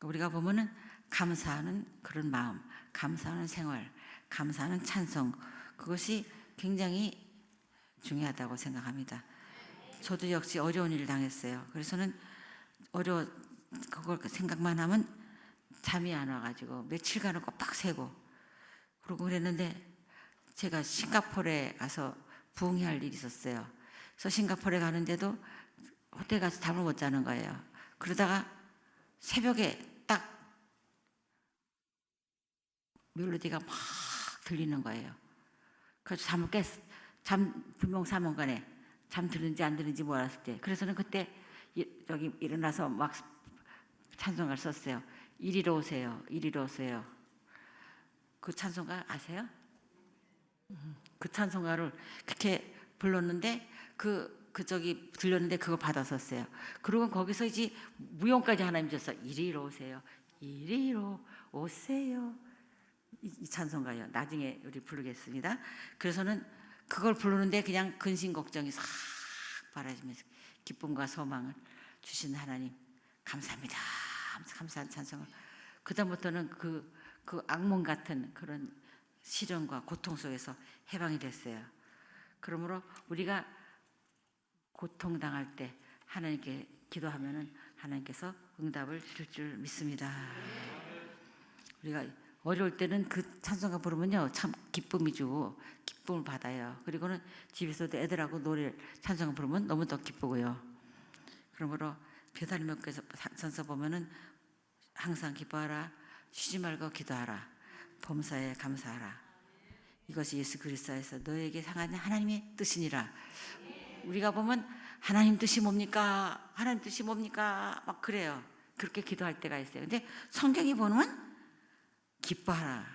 우리가 보면은 감사하는 그런 마음, 감사하는 생활, 감사하는 찬송 그것이 굉장히 중요하다고 생각합니다. 저도 역시 어려운 일을 당했어요. 그래서는 그걸 생각만 하면 잠이 안 와가지고 며칠간을 꼬박 새고 그러고 그랬는데 제가 싱가포르에 가서 부흥회할 일이 있었어요. 그래서 싱가포르에 가는데도 호텔 가서 잠을 못 자는 거예요. 그러다가 새벽에 딱 멜로디가 막 들리는 거예요. 그래서 불명사명간에 잠 드는지 안 드는지 몰랐을 때, 그래서는 그때 여기 일어나서 막 찬송가를 썼어요. 이리로 오세요, 이리로 오세요. 그 찬송가 아세요? 그 찬송가를 그렇게 불렀는데 저기 들렸는데 그거 받았었어요. 그리고 거기서 이제 무용까지 하나님 줬어. 이리로 오세요, 이리로 오세요. 이 찬송가요. 나중에 우리 부르겠습니다. 그래서는 그걸 부르는데 그냥 근심 걱정이 싹 바라지면서 기쁨과 소망을 주신 하나님 감사합니다. 감사한 찬송을. 그다음부터는 그 악몽 같은 그런 시련과 고통 속에서 해방이 됐어요. 그러므로 우리가 고통당할 때 하나님께 기도하면은 하나님께서 응답을 주실 줄 믿습니다. 우리가 어려울 때는 그 찬송가 부르면요 참 기쁨이 주고 기쁨을 받아요. 그리고는 집에서도 애들하고 노래 찬송가 부르면 너무 더 기쁘고요. 그러므로 베드로님께서 찬송 보면은 항상 기뻐하라, 쉬지 말고 기도하라, 범사에 감사하라. 이것이 예수 그리스도에서 너에게 상한 하나님의 뜻이니라. 우리가 보면 하나님 뜻이 뭡니까? 하나님 뜻이 뭡니까? 막 그래요. 그렇게 기도할 때가 있어요. 근데 성경이 보면 기뻐하라,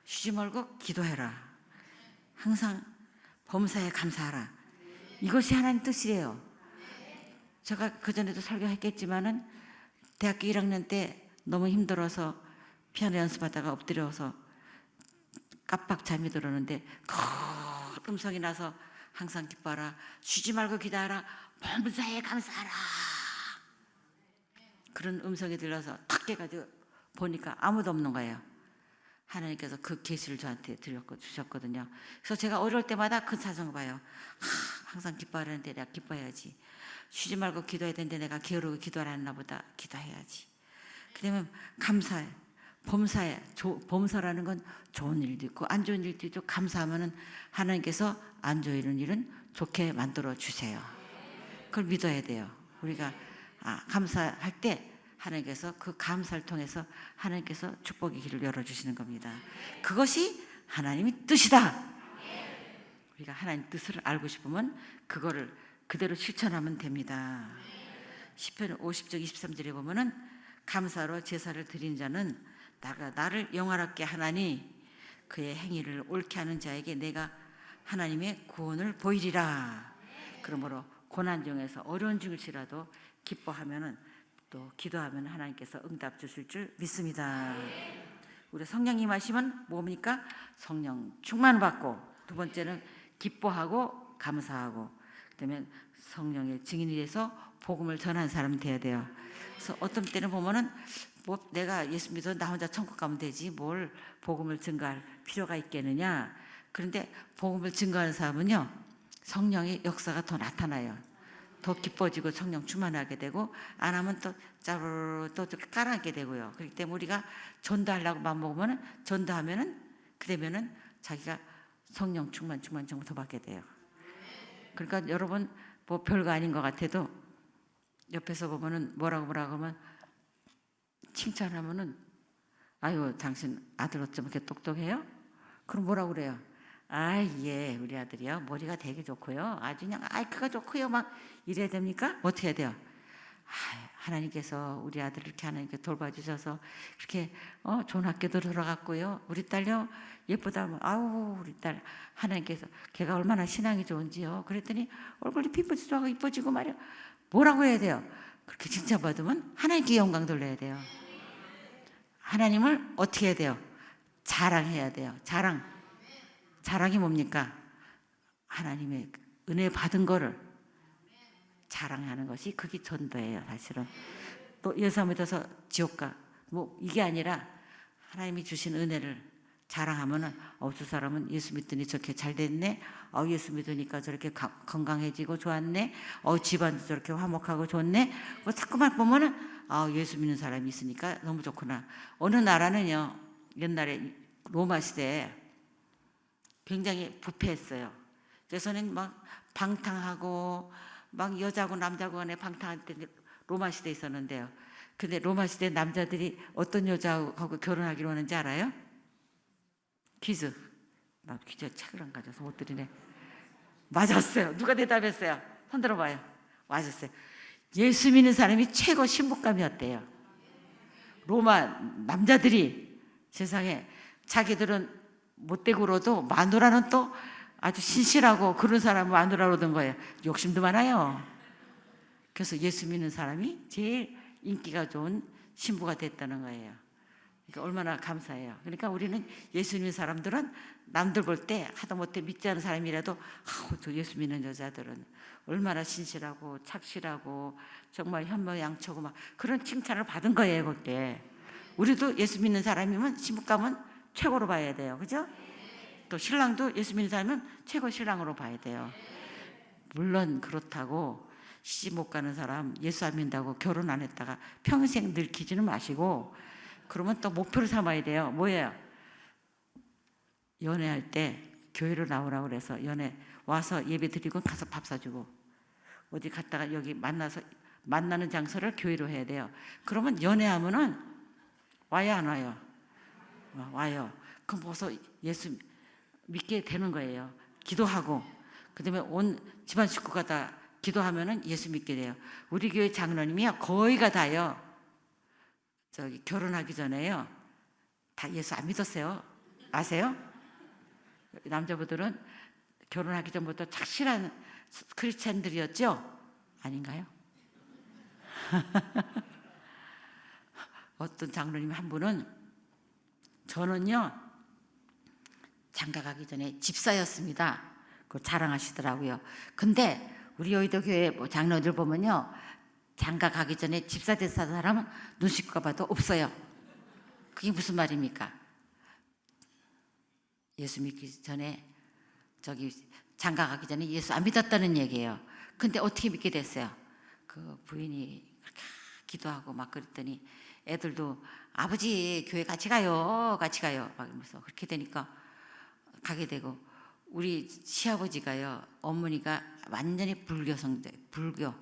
쉬지 말고 기도해라, 항상 범사에 감사하라. 이것이 하나님 뜻이래요. 제가 그전에도 설교했겠지만은 대학교 1학년 때 너무 힘들어서 피아노 연습하다가 엎드려서 깜빡 잠이 들었는데 큰 음성이 나서 항상 기뻐하라, 쉬지 말고 기도하라, 범사에 감사하라. 그런 음성이 들려서 탁 깨가지고 보니까 아무도 없는 거예요. 하나님께서 그 계시를 저한테 주셨거든요. 그래서 제가 어려울 때마다 그 찬송을 봐요. 항상 기뻐하려는데 내가 기뻐해야지. 쉬지 말고 기도해야 되는데 내가 게으르고 기도하려나 보다. 기도해야지. 그러면 감사해. 범사에, 범사라는 건 좋은 일도 있고 안 좋은 일도 있고, 감사하면은 하나님께서 안 좋은 일은 좋게 만들어 주세요. 그걸 믿어야 돼요. 우리가 감사할 때 하나님께서 그 감사를 통해서 하나님께서 축복의 길을 열어주시는 겁니다. 그것이 하나님의 뜻이다. 우리가 하나님 뜻을 알고 싶으면 그거를 그대로 실천하면 됩니다. 시편 50장 23절에 보면은 감사로 제사를 드린 자는 나를 영화롭게 하나니 그의 행위를 옳게 하는 자에게 내가 하나님의 구원을 보이리라. 그러므로 고난 중에서 어려운 중일지라도 기뻐하면은 또 기도하면 하나님께서 응답 주실 줄 믿습니다. 우리 성령 임하시면 뭡니까? 성령 충만 받고, 두 번째는 기뻐하고 감사하고, 그다음에 성령의 증인이 돼서 복음을 전하는 사람이 돼야 돼요. 그래서 어떤 때는 보면은 뭐 내가 예수 믿어 나 혼자 천국 가면 되지 뭘 복음을 증거할 필요가 있겠느냐. 그런데 복음을 증거하는 사람은요 성령의 역사가 더 나타나요. 더 기뻐지고 성령 충만하게 되고, 안 하면 또 짜르르 또 깔아앉게 되고요. 그렇기 때문에 우리가 전도하려고 마음먹으면 전도하면은 그러면은 자기가 성령 충만 더 받게 돼요. 그러니까 여러분 뭐 별거 아닌 것 같아도 옆에서 보면은 뭐라고 하면 칭찬하면은 아유 당신 아들 어쩜 이렇게 똑똑해요? 그럼 뭐라고 그래요? 예, 우리 아들이요 머리가 되게 좋고요, 아주 그냥 아이크가 좋고요, 막 이래야 됩니까? 어떻게 해야 돼요? 하나님께서 우리 아들을 이렇게 하나님께 돌봐주셔서 그렇게 좋은 학교도 들어갔고요, 우리 딸요 예쁘다 하면 아우 우리 딸 하나님께서 걔가 얼마나 신앙이 좋은지요. 그랬더니 얼굴이 피부지도 하고 이뻐지고 말이야. 뭐라고 해야 돼요? 그렇게 칭찬받으면 하나님께 영광 돌려야 돼요. 하나님을 어떻게 해야 돼요? 자랑해야 돼요. 자랑이 뭡니까? 하나님의 은혜 받은 거를 자랑하는 것이 그게 전도예요. 사실은 또 예수 믿어서 지옥가 뭐 이게 아니라 하나님이 주신 은혜를 자랑하면은 저 사람은 예수 믿더니 저렇게 잘 됐네, 예수 믿으니까 저렇게 건강해지고 좋았네, 집안도 저렇게 화목하고 좋네. 뭐 자꾸만 보면은 예수 믿는 사람이 있으니까 너무 좋구나. 어느 나라는요 옛날에 로마 시대에 굉장히 부패했어요. 그래서는 막 방탕하고 막 여자고 남자고 간에 방탕할 때 로마 시대에 있었는데요. 근데 로마 시대 남자들이 어떤 여자하고 결혼하기로 하는지 알아요? 퀴즈. 나 퀴즈 책을 안 가져서 못 드리네. 맞았어요. 누가 대답했어요? 손 들어봐요. 맞았어요. 예수 믿는 사람이 최고 신부감이었대요. 로마 남자들이 세상에 자기들은 못되고 그러도 마누라는 또 아주 신실하고 그런 사람을 마누라로 든 거예요. 욕심도 많아요. 그래서 예수 믿는 사람이 제일 인기가 좋은 신부가 됐다는 거예요. 그러니까 얼마나 감사해요. 그러니까 우리는 예수 믿는 사람들은 남들 볼 때 하다못해 믿지 않는 사람이라도 저 예수 믿는 여자들은 얼마나 신실하고 착실하고 정말 현모양처고 막 그런 칭찬을 받은 거예요. 그때 우리도 예수 믿는 사람이면 신부감은 최고로 봐야 돼요. 그죠? 또 신랑도 예수 믿는 사람은 최고 신랑으로 봐야 돼요. 물론 그렇다고 시집 못 가는 사람 예수 안 믿는다고 결혼 안 했다가 평생 늙히지는 마시고 그러면 또 목표를 삼아야 돼요. 뭐예요? 연애할 때 교회로 나오라고 그래서 연애 와서 예배 드리고 가서 밥 사주고 어디 갔다가 여기 만나서 만나는 장소를 교회로 해야 돼요. 그러면 연애하면은 와요 안 와요? 와요. 그럼 벌써 예수 믿게 되는 거예요. 기도하고 그다음에 온 집안 식구가 다 기도하면은 예수 믿게 돼요. 우리 교회 장로님이요 거의가 다요. 저기 결혼하기 전에요 다 예수 안 믿었어요. 아세요? 남자분들은 결혼하기 전부터 착실한 크리스찬들이었죠? 아닌가요? 어떤 장로님 한 분은 저는요 장가 가기 전에 집사였습니다. 그 자랑하시더라고요. 근데 우리 여의도 교회 장로들 보면요 장가 가기 전에 집사 됐다는 사람은 눈 씻고 봐도 없어요. 그게 무슨 말입니까? 예수 믿기 전에 저기 장가 가기 전에 예수 안 믿었다는 얘기예요. 근데 어떻게 믿게 됐어요? 그 부인이 그렇게 기도하고 막 그랬더니 애들도 아버지 교회 같이 가요 같이 가요 막 이러면서 그렇게 되니까 가게 되고 우리 시아버지가요 어머니가 완전히 불교 성대 불교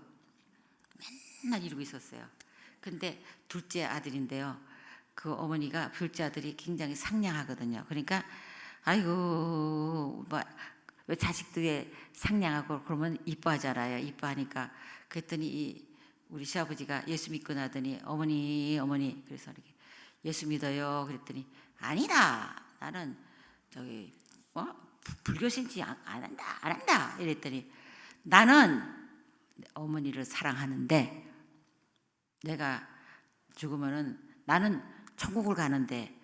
맨날 이러고 있었어요. 근데 둘째 아들인데요 그 어머니가 둘째 아들이 굉장히 상냥하거든요. 그러니까 아이고 뭐 왜 자식들이 상냥하고 그러면 이뻐하잖아요. 이뻐하니까 그랬더니 우리 시아버지가 예수 믿고 나더니 어머니 그래서 이렇게 예수 믿어요 그랬더니 아니다 나는 저기 불교 신지 안 한다 이랬더니 나는 어머니를 사랑하는데 내가 죽으면은 나는 천국을 가는데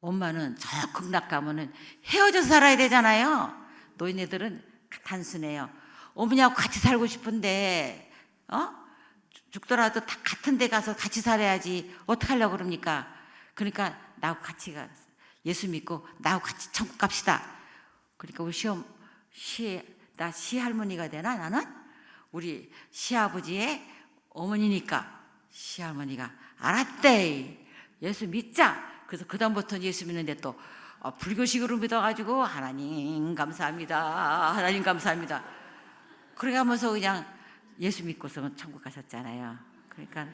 엄마는 저 극락 가면은 헤어져서 살아야 되잖아요. 노인네들은 단순해요. 어머니하고 같이 살고 싶은데 죽더라도 다 같은 데 가서 같이 살아야지 어떡하려고 그럽니까? 그러니까 나하고 같이 가 예수 믿고 나하고 같이 천국 갑시다. 그러니까 우리 나 시할머니가 되나 나는? 우리 시아버지의 어머니니까 시할머니가 알았대 예수 믿자. 그래서 그다음부터 예수 믿는데 또 불교식으로 믿어가지고 하나님 감사합니다 하나님 감사합니다 그래 가면서 그냥 예수 믿고서 천국 가셨잖아요. 그러니까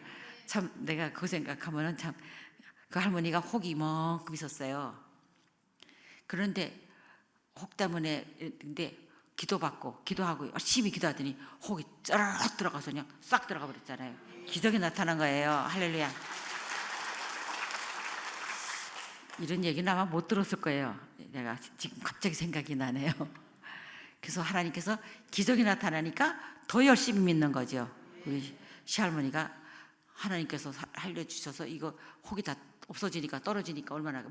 참 내가 그 생각하면은 참 그 할머니가 혹이 이만큼 있었어요. 그런데 혹 때문에 근데 기도하고 열심히 기도하더니 혹이 쩌르륵 들어가서 그냥 싹 들어가 버렸잖아요. 기적이 나타난 거예요. 할렐루야. 이런 얘기는 아마 못 들었을 거예요. 내가 지금 갑자기 생각이 나네요. 그래서 하나님께서 기적이 나타나니까 더 열심히 믿는 거죠. 우리 시할머니가 하나님께서 알려주셔서 이거 혹이 다 없어지니까 떨어지니까 얼마나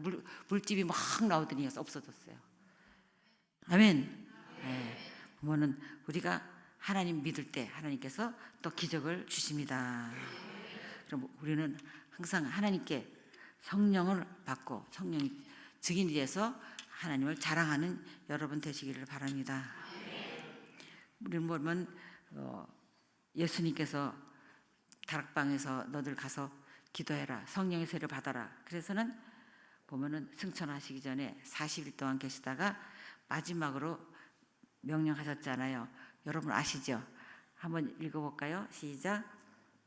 물집이 막 나오더니 없어졌어요. 아멘. 네. 보면은 우리가 하나님 믿을 때 하나님께서 또 기적을 주십니다. 그럼 우리는 항상 하나님께 성령을 받고 성령이 증인이 돼서 하나님을 자랑하는 여러분 되시기를 바랍니다. 우리는 보면 예수님께서 다락방에서 너들 가서 기도해라 성령의 세를 받아라. 그래서는 보면은 승천하시기 전에 40일 동안 계시다가 마지막으로 명령하셨잖아요. 여러분 아시죠? 한번 읽어볼까요? 시작.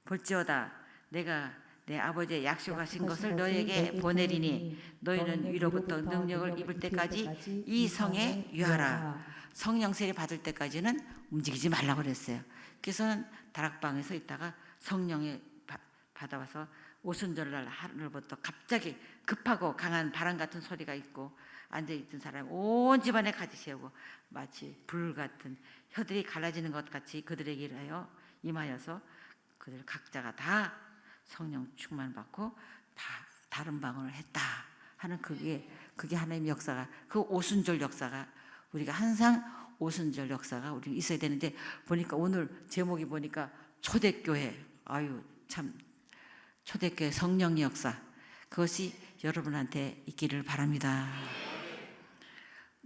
볼지어다 내가 내 아버지의 약속하신 것을 너에게 보내리니 너희는 위로부터 능력을 입을 때까지 이 성에 유하라. 성령 세례 받을 때까지는 움직이지 말라고 그랬어요. 그래서 다락방에서 있다가 성령에 받아와서 오순절날 하늘부터 갑자기 급하고 강한 바람 같은 소리가 있고 앉아있던 사람 온 집안에 가지세우고 마치 불 같은 혀들이 갈라지는 것 같이 그들에게 임하여서 그들 각자가 다 성령 충만받고 다 다른 방언을 했다 하는 그게 하나님의 역사가, 그 오순절 역사가, 우리가 항상 오순절 역사가 우리 있어야 되는데, 보니까 오늘 제목이 보니까 초대교회, 아유 참, 초대교회 성령의 역사, 그것이 여러분한테 있기를 바랍니다.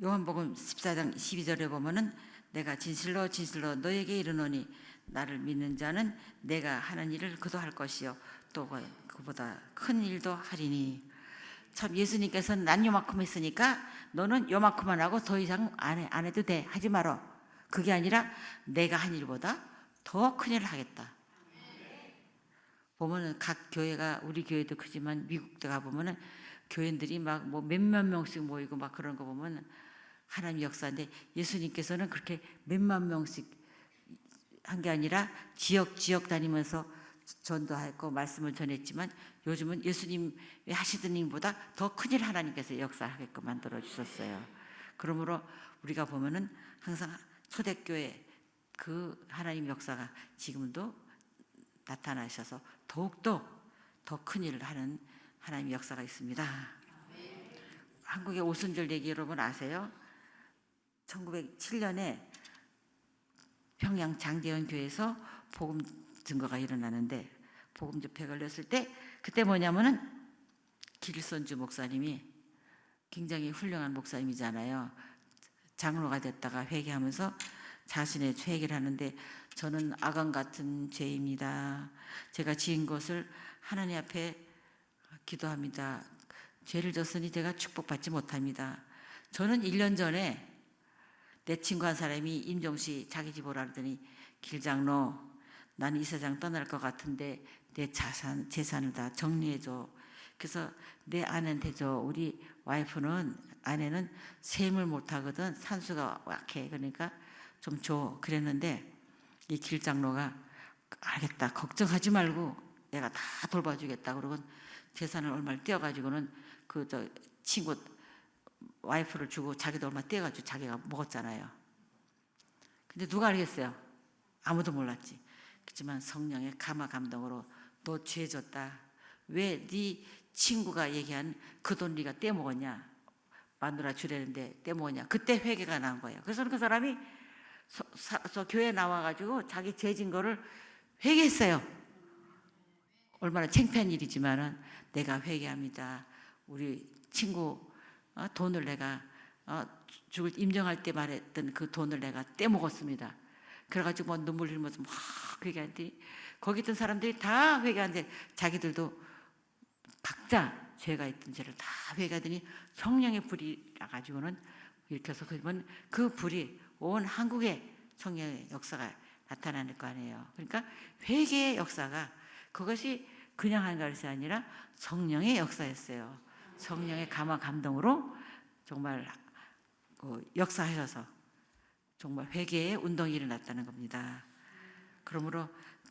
요한복음 14장 12절에 보면은 내가 진실로 진실로 너에게 이르노니 나를 믿는 자는 내가 하는 일을 그도 할 것이요 또 그보다 큰 일도 하리니. 참, 예수님께서는 난 요만큼 했으니까 너는 요만큼만 하고 더 이상 안 해도 돼, 하지 말어. 그게 아니라 내가 한 일보다 더 큰 일을 하겠다. 보면은 각 교회가, 우리 교회도 크지만 미국 때 가보면은 교인들이 막 뭐 몇만 명씩 모이고 막 그런 거 보면 하나님의 역사인데, 예수님께서는 그렇게 몇만 명씩 한 게 아니라 지역 다니면서 전도하고 말씀을 전했지만, 요즘은 예수님이 하시던 일보다 더 큰일 하나님께서 역사하게끔 만들어 주셨어요. 그러므로 우리가 보면은 항상 초대교회 그 하나님 역사가 지금도 나타나셔서 더욱더 더 큰일을 하는 하나님의 역사가 있습니다. 한국의 오순절 얘기 여러분 아세요? 1907년에 평양 장대현 교회에서 복음 증거가 일어나는데, 복음 집회 걸렸을 때, 그때 뭐냐면은 길선주 목사님이 굉장히 훌륭한 목사님이잖아요. 장로가 됐다가 회개하면서 자신의 회개를 하는데, 저는 악한 같은 죄입니다. 제가 지은 것을 하나님 앞에 기도합니다. 죄를 졌으니 제가 축복받지 못합니다. 저는 1년 전에 내 친구 한 사람이 임종씨 자기 집 오라 그러더니, 길장로 나는 이 세상 떠날 것 같은데 내 재산을 다 정리해줘. 그래서 내 아내한테 줘. 우리 아내는 셈을 못하거든. 산수가 약해. 그러니까 좀 줘. 그랬는데 이 길장로가 알겠다, 걱정하지 말고 내가 다 돌봐주겠다 그러고 재산을 얼마를 떼어가지고는 그 친구 와이프를 주고 자기도 얼마 떼어가지고 자기가 먹었잖아요. 근데 누가 알겠어요? 아무도 몰랐지. 그렇지만 성령의 감화 감동으로 너 죄 졌다. 왜 네 친구가 얘기한 그 돈 네가 떼먹었냐? 마누라 주려는데 떼먹었냐? 그때 회개가 난 거예요. 그래서 그 사람이 교회에 나와가지고 자기 죄 진 거를 회개했어요. 얼마나 창피한 일이지만은 내가 회개합니다. 우리 친구 돈을 내가 죽을 임정할 때 말했던 그 돈을 내가 떼먹었습니다. 그래가지고 뭐 눈물 흘리면서 막 회개하는데, 거기 있던 사람들이 다 회개하는데 자기들도 각자 죄가 있던 죄를 다 회개하더니 성령의 불이 나가지고는 이렇게 해서 그러면 그 불이 온 한국에 성령의 역사가 나타나는 거 아니에요. 그러니까 회개의 역사가, 그것이 그냥 한 것이 아니라 성령의 역사였어요. 성령의 감화 감동으로 정말 역사하셔서 정말 회개의 운동이 일어났다는 겁니다. 그러므로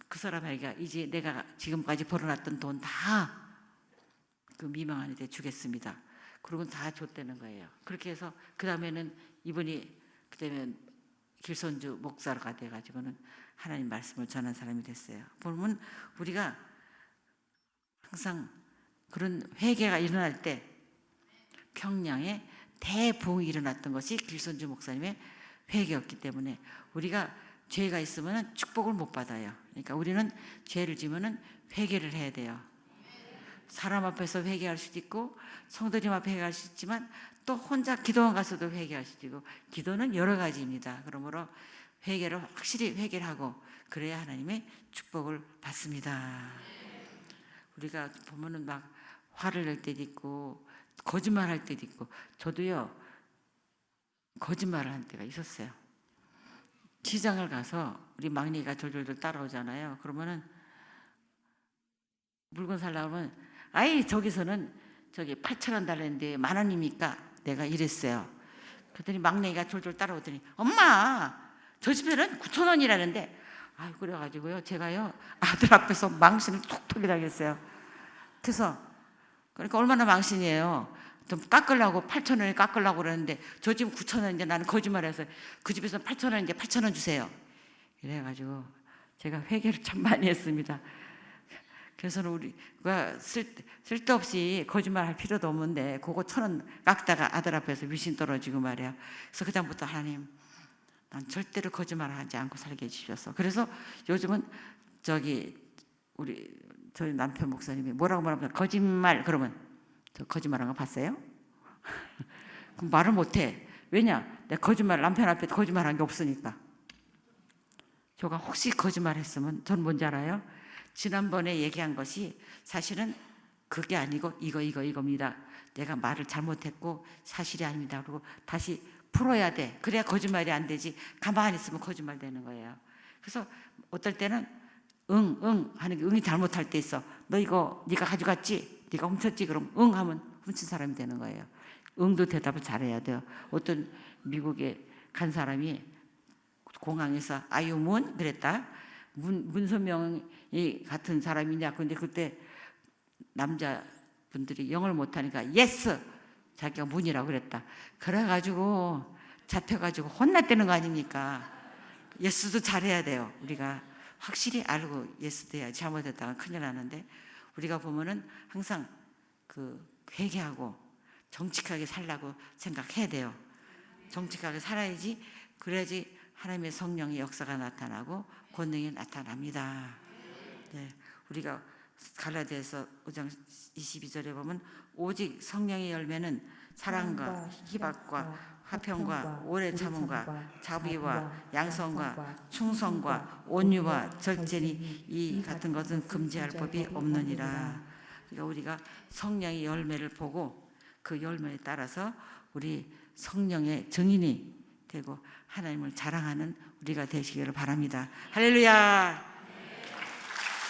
그 사람에게 이제 내가 지금까지 벌어놨던 돈 다 그 미망한 데 주겠습니다. 그러고 다 줬다는 거예요. 그렇게 해서 그 다음에는 이분이 그다음에 길선주 목사가 돼가지고는 하나님 말씀을 전한 사람이 됐어요. 보면 우리가 항상 그런 회개가 일어날 때 평양에 대부흥이 일어났던 것이 길선주 목사님의 회개였기 때문에, 우리가 죄가 있으면 축복을 못 받아요. 그러니까 우리는 죄를 지으면 회개를 해야 돼요. 사람 앞에서 회개할 수도 있고 성도님 앞에 회개할 수 있지만 또 혼자 기도원 가서도 회개할 수도 있고, 기도는 여러 가지입니다. 그러므로 회개를 확실히 회개를 하고 그래야 하나님의 축복을 받습니다. 우리가 보면은 막 화를 낼 때도 있고 거짓말할 때도 있고, 저도요 거짓말을 한 때가 있었어요. 시장을 가서 우리 막내가 졸졸졸 따라오잖아요. 그러면은 물건 살려고 하면 아이 저기서는 저기 8,000원 달랬는데 10,000원입니까? 내가 이랬어요. 그랬더니 막내가 졸졸 따라오더니 엄마 저 집에는 9,000원이라는데 아이 그래가지고요 제가요 아들 앞에서 망신을 톡톡이 당했어요. 그래서 그러니까 얼마나 망신이에요. 좀 깎으려고 8,000원에 깎으려고 그러는데 저 집은 9,000원인데 나는 거짓말해서 그 집에서 8,000원인데 8,000원 주세요. 이래가지고 제가 회개를 참 많이 했습니다. 그래서 우리가 쓸데없이 거짓말할 필요도 없는데 그거 1,000원 깎다가 아들 앞에서 미신 떨어지고 말이야. 그래서 그다음부터 하나님 난 절대로 거짓말하지 않고 살게 해주셔서 그래서 요즘은 저기 저희 남편 목사님이 뭐라고 말하면 거짓말 그러면 저 거짓말한 거 봤어요? 그럼 말을 못해. 왜냐? 내가 거짓말 남편 앞에 거짓말한 게 없으니까. 저가 혹시 거짓말했으면 전 뭔지 알아요? 지난번에 얘기한 것이 사실은 그게 아니고 이겁니다. 내가 말을 잘못했고 사실이 아닙니다. 그리고 다시 풀어야 돼. 그래야 거짓말이 안 되지. 가만히 있으면 거짓말 되는 거예요. 그래서 어떨 때는 응 하는 게 응이 잘못할 때 있어. 너 이거 네가 가져갔지? 네가 훔쳤지? 그럼 응 하면 훔친 사람이 되는 거예요. 응도 대답을 잘해야 돼요. 어떤 미국에 간 사람이 공항에서 아유문 그랬다. 문선명이 같은 사람이냐. 근데 그때 남자분들이 영어를 못하니까 예스 자기가 문이라고 그랬다. 그래가지고 잡혀가지고 혼났다는 거 아닙니까? 예스도 잘해야 돼요. 우리가 확실히 알고 예스도 해야지. 잘못했다가 큰일 나는데 우리가 보면은 항상 그 회개하고 정직하게 살라고 생각해야 돼요. 정직하게 살아야지. 그래야지 하나님의 성령의 역사가 나타나고 권능이 나타납니다. 네, 우리가 갈라디아서 5장 22절에 보면 오직 성령의 열매는 사랑과 희박과 화평과 오래 참음과 자비와 양성과 충성과 온유와 절제니 이 같은 것은 금지할 법이 없느니라. 그러니까 우리가 성령의 열매를 보고 그 열매에 따라서 우리 성령의 증인이 되고 하나님을 자랑하는 우리가 되시기를 바랍니다. 할렐루야.